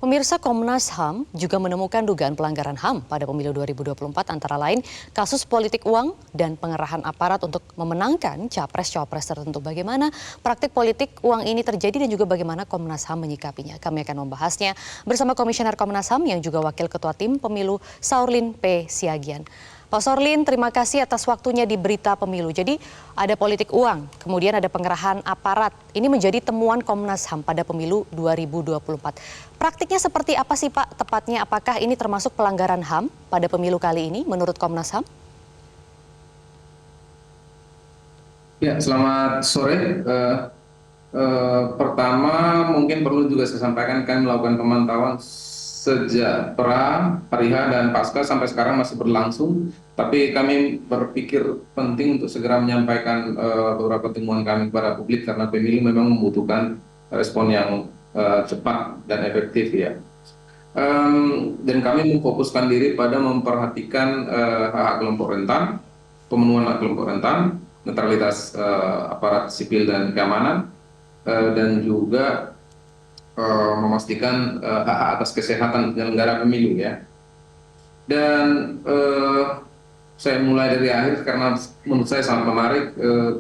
Pemirsa, Komnas HAM juga menemukan dugaan pelanggaran HAM pada pemilu 2024 antara lain kasus politik uang dan pengerahan aparat untuk memenangkan capres-cawapres tertentu. Bagaimana praktik politik uang ini terjadi dan juga bagaimana Komnas HAM menyikapinya. Kami akan membahasnya bersama Komisioner Komnas HAM yang juga Wakil Ketua Tim Pemilu Saurlin P. Siagian. Pak Saurlin, terima kasih atas waktunya di Berita Pemilu. Jadi ada politik uang, kemudian ada pengerahan aparat. Ini menjadi temuan Komnas HAM pada pemilu 2024. Praktiknya seperti apa sih Pak tepatnya? Apakah ini termasuk pelanggaran HAM pada pemilu kali ini menurut Komnas HAM? Ya, selamat sore. Pertama, mungkin perlu juga saya sampaikan kami melakukan pemantauan sejak pra, Pariha, dan Pasca sampai sekarang masih berlangsung. Tapi kami berpikir penting untuk segera menyampaikan beberapa temuan kami kepada publik karena pemilu memang membutuhkan respon yang cepat dan efektif ya. Dan kami memfokuskan diri pada memperhatikan hak-hak kelompok rentan, pemenuhan hak kelompok rentan, netralitas aparat sipil dan keamanan, dan juga memastikan hak-hak atas kesehatan penyelenggara pemilu ya. Dan saya mulai dari akhir karena menurut saya sangat menarik.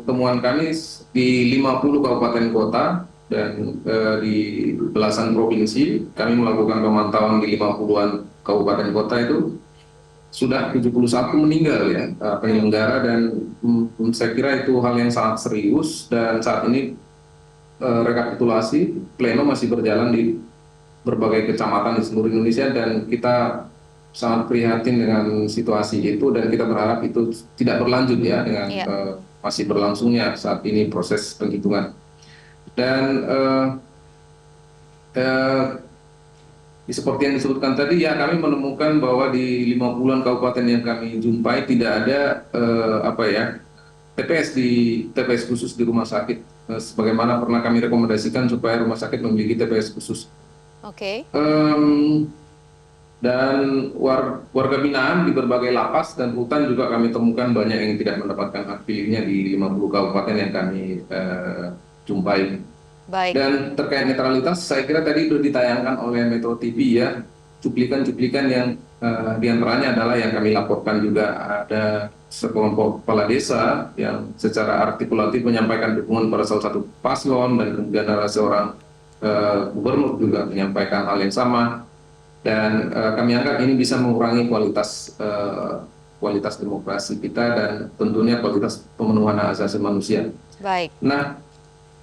Temuan kami di 50 kabupaten kota dan di belasan provinsi. Kami melakukan pemantauan di 50-an kabupaten kota itu sudah 71 meninggal ya penyelenggara, dan saya kira itu hal yang sangat serius. Dan saat ini rekapitulasi pleno masih berjalan di berbagai kecamatan di seluruh Indonesia, dan kita sangat prihatin dengan situasi itu dan kita berharap itu tidak berlanjut ya dengan masih berlangsungnya saat ini proses penghitungan. Dan seperti yang disebutkan tadi ya, kami menemukan bahwa di 50-an kabupaten yang kami jumpai tidak ada TPS khusus di rumah sakit, sebagaimana pernah kami rekomendasikan supaya rumah sakit memiliki TPS khusus. Oke. Dan warga binaan di berbagai lapas dan rutan juga kami temukan banyak yang tidak mendapatkan hak pilihnya di 50 kabupaten yang kami jumpai. Baik. Dan terkait netralitas, saya kira tadi sudah ditayangkan oleh Metro TV ya, cuplikan-cuplikan yang diantaranya adalah yang kami laporkan juga ada sekelompok kepala desa yang secara artikulatif menyampaikan dukungan pada salah satu paslon, dan kemudian ada seorang gubernur juga menyampaikan hal yang sama. Dan kami anggap ini bisa mengurangi kualitas demokrasi kita dan tentunya kualitas pemenuhan hak asasi manusia. Baik. Nah,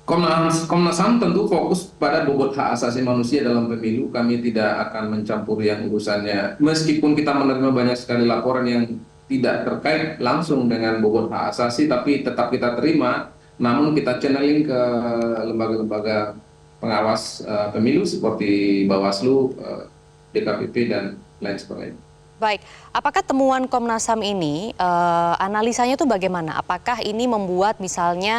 Komnas HAM tentu fokus pada bobot hak asasi manusia dalam pemilu. Kami tidak akan mencampuri yang urusannya, meskipun kita menerima banyak sekali laporan yang tidak terkait langsung dengan bobot hak asasi, tapi tetap kita terima. Namun kita channeling ke lembaga-lembaga pengawas pemilu seperti Bawaslu, DKPP, dan lain sebagainya. Baik, apakah temuan Komnas HAM ini analisanya itu bagaimana? Apakah ini membuat misalnya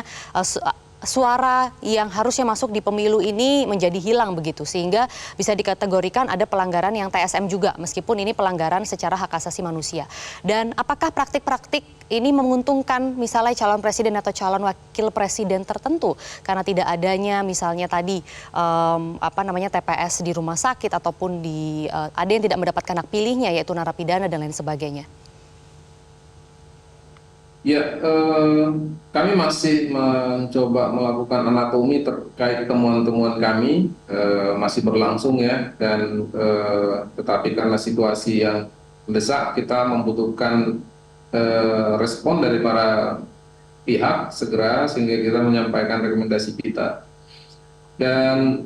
suara yang harusnya masuk di pemilu ini menjadi hilang begitu, sehingga bisa dikategorikan ada pelanggaran yang TSM juga meskipun ini pelanggaran secara hak asasi manusia? Dan apakah praktik-praktik ini menguntungkan misalnya calon presiden atau calon wakil presiden tertentu karena tidak adanya misalnya tadi TPS di rumah sakit ataupun di ada yang tidak mendapatkan hak pilihnya yaitu narapidana dan lain sebagainya? Ya, kami masih mencoba melakukan anatomi terkait temuan-temuan kami, masih berlangsung ya, dan tetapi karena situasi yang mendesak kita membutuhkan respon dari para pihak segera sehingga kita menyampaikan rekomendasi kita. Dan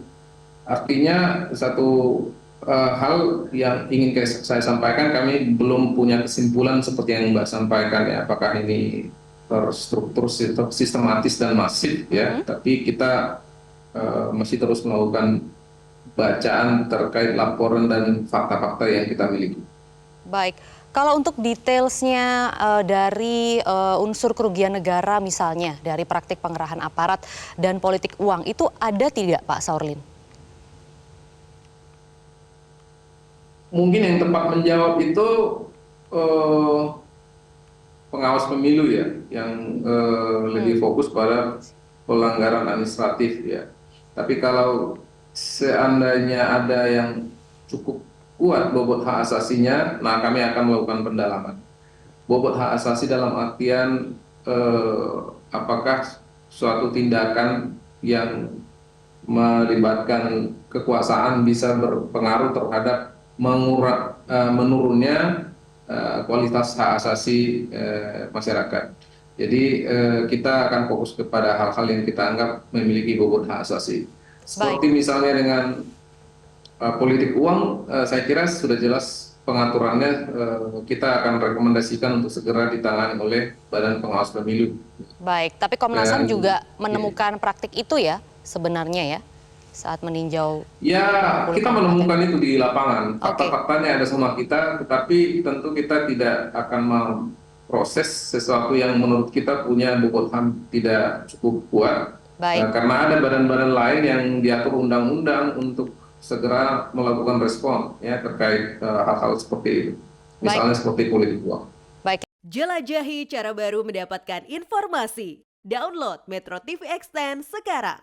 artinya satu hal yang ingin saya sampaikan, kami belum punya kesimpulan seperti yang Mbak sampaikan ya, apakah ini terstruktur sistematis dan masif ya, tapi kita masih terus melakukan bacaan terkait laporan dan fakta-fakta yang kita miliki. Baik, kalau untuk detailsnya dari unsur kerugian negara misalnya dari praktik pengerahan aparat dan politik uang itu ada tidak Pak Saurlin? Mungkin yang tepat menjawab itu pengawas pemilu ya, yang lebih fokus pada pelanggaran administratif ya. Tapi kalau seandainya ada yang cukup kuat bobot hak asasinya, nah kami akan melakukan pendalaman. Bobot hak asasi dalam artian apakah suatu tindakan yang melibatkan kekuasaan bisa berpengaruh terhadap menurunnya kualitas hak asasi masyarakat. Jadi kita akan fokus kepada hal-hal yang kita anggap memiliki bobot hak asasi. Seperti misalnya dengan politik uang, saya kira sudah jelas pengaturannya, kita akan rekomendasikan untuk segera ditangani oleh Badan Pengawas Pemilu. Baik, tapi Komnas HAM juga menemukan praktik itu ya sebenarnya ya saat meninjau. Ya, kita menemukan itu di lapangan. Oke. Fakta-faktanya ada sama kita, tetapi tentu kita tidak akan memproses sesuatu yang menurut kita punya bobot HAM tidak cukup kuat. Baik. Karena ada badan-badan lain yang diatur undang-undang untuk segera melakukan respon ya terkait hal-hal seperti itu. Misalnya seperti politik uang. Baik. Jelajahi cara baru mendapatkan informasi. Download Metro TV Extend sekarang.